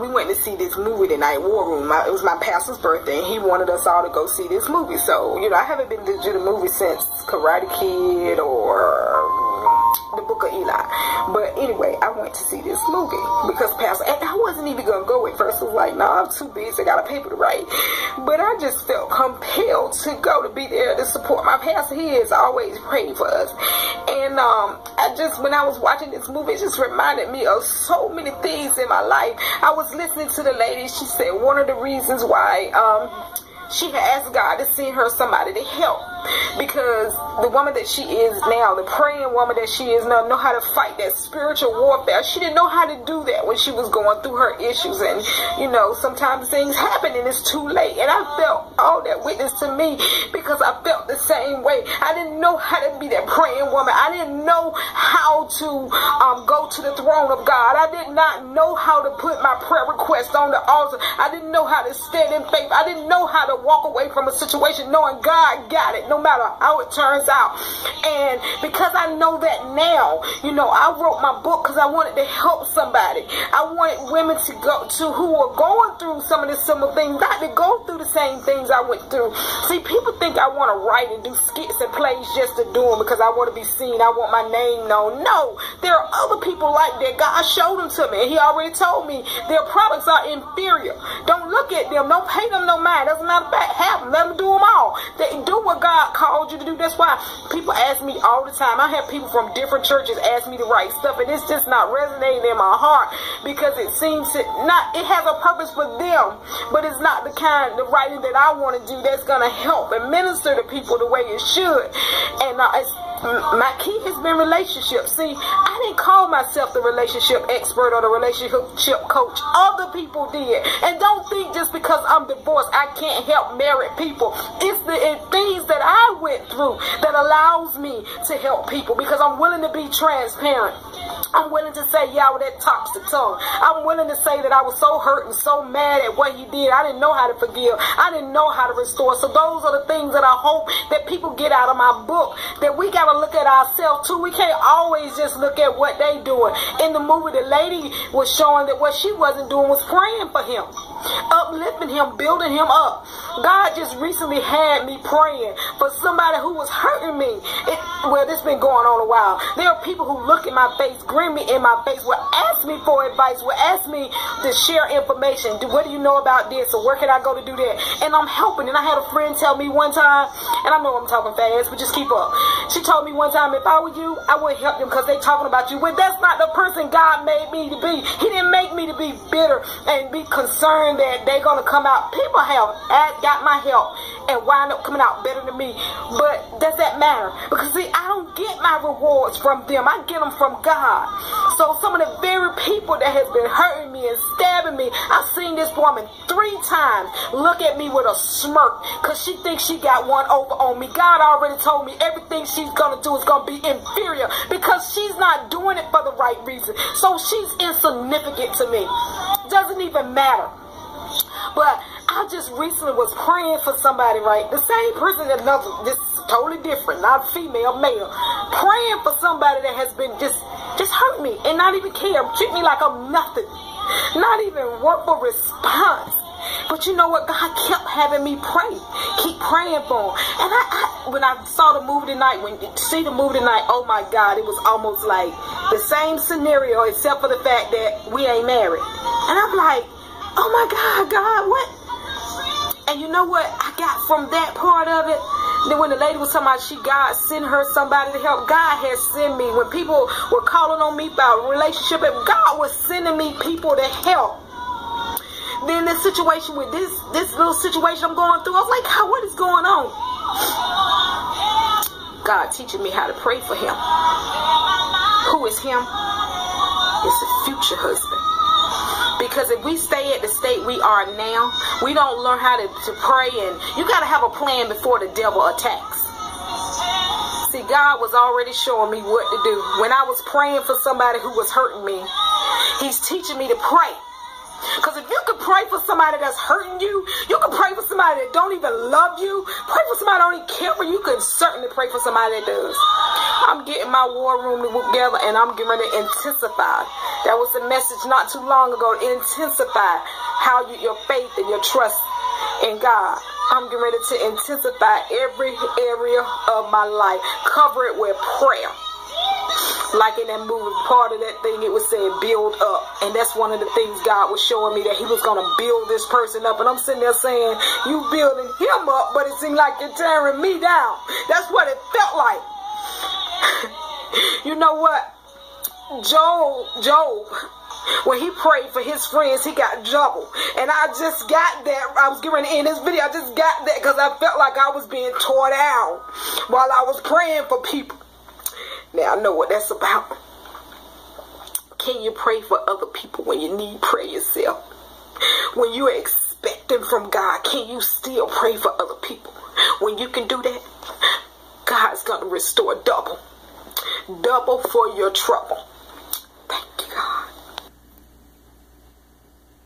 we went to see this movie tonight, War Room. It was my pastor's birthday, and he wanted us all to go see this movie. So, you know, I haven't been to the movie since Karate Kid or The Book of Eli. But anyway, I went to see this movie because Pastor, and I wasn't even going to go at first. I was like, no, I'm too busy. I got a paper to write. But I just felt compelled to go to be there to support my pastor. He is always praying for us. And when I was watching this movie, it just reminded me of so many things in my life. I was listening to the lady. She said one of the reasons why she had asked God to send her somebody to help, because the woman that she is now, the praying woman that she is now, know how to fight that spiritual warfare. She didn't know how to do that when she was going through her issues, and you know, sometimes things happen and it's too late. And I felt all that witness to me, because I felt the same way. I didn't know how to be that praying woman. I didn't know how to go to the throne of God. I did not know how to put my prayer request on the altar. I didn't know how to stand in faith. I didn't know how to walk away from a situation knowing God got it, no matter how it turns out. And because I know that now, you know, I wrote my book because I wanted to help somebody. I wanted women to go to who were going through some of the similar things, not to go through the same things I went through. See, people think I want to write and do skits and plays just to do them because I want to be seen. I want my name known. No, there are other people like that. God showed them to me, and he already told me their products are inferior. Don't look at them. Don't pay them no mind. Doesn't matter about have them. Let them do them all. They do what God called you to do. That's why people ask me all the time. I have people from different churches ask me to write stuff, and it's just not resonating in my heart, because it seems it has a purpose for them, but it's not the kind of writing that I want to do that's going to help and minister to people the way it should. And my key has been relationships. See, I didn't call myself the relationship expert or the relationship coach. Other people did. And don't think just because I'm divorced I can't help married people. It's the things that I went through that allows me to help people, because I'm willing to be transparent. I'm willing to say, yeah, with that toxic tongue. I'm willing to say that I was so hurt and so mad at what he did. I didn't know how to forgive. I didn't know how to restore. So those are the things that I hope that people get out of my book, that we got to look at ourselves too. We can't always just look at what they doing. In the movie, the lady was showing that what she wasn't doing was praying for him, uplifting him, building him up. God just recently had me praying for somebody who was hurting me. Well, this been going on a while. There are people who look in my face, grin me in my face, will ask me for advice, will ask me to share information. What do you know about this? Or where can I go to do that? And I'm helping. And I had a friend tell me one time, and I know I'm talking fast, but just keep up. She told me one time, if I were you, I would help them because they talking about you. Well, that's not the person God made me to be. He didn't make me to be bitter and be concerned that they're going to come out. People have got my help and wind up coming out better than me. But does that matter? Because see, I don't get my rewards from them. I get them from God. So some of the very people that has been hurting me and stabbing me, I've seen this woman 3 times look at me with a smirk because she thinks she got one over on me. God already told me everything she's going to do is going to be inferior because she's not doing it for the right reason. So she's insignificant to me. Doesn't even matter. But I just recently was praying for somebody, right? The same person, this totally different, not female, male. Praying for somebody that has been just hurt me and not even care. Treat me like I'm nothing. Not even work for response. But you know what? God kept having me pray. Keep praying for him. And when I saw the movie tonight, oh my God, it was almost like the same scenario except for the fact that we ain't married. And I'm like, oh my God, what? And you know what I got from that part of it? Then when the lady was talking about God sent her somebody to help, God has sent me. When people were calling on me about a relationship, God was sending me people to help. Then this situation with this little situation I'm going through, I was like, God, what is going on? God teaching me how to pray for him. Who is him? It's a future husband. Because if we stay at the state we are now, we don't learn how to pray, and you got to have a plan before the devil attacks. See, God was already showing me what to do. When I was praying for somebody who was hurting me, he's teaching me to pray. Because if you can pray for somebody that's hurting you, you can pray for somebody that don't even love you, pray for somebody that don't even care for you, you can certainly pray for somebody that does. I'm getting my war room together, and I'm getting ready to intensify. That was a message not too long ago. Intensify how your faith and your trust in God. I'm getting ready to intensify every area of my life. Cover it with prayer. Like in that movie, part of that thing, it was saying build up. And that's one of the things God was showing me, that he was going to build this person up. And I'm sitting there saying, you building him up, but it seemed like you're tearing me down. That's what it felt like. You know what? Job, when he prayed for his friends, he got double. And I just got that. I was getting in this video. I just got that because I felt like I was being tore down while I was praying for people. Now I know what that's about. Can you pray for other people when you need prayer yourself? When you're expecting from God, can you still pray for other people? When you can do that, God's going to restore double. Double for your trouble. Thank you, God.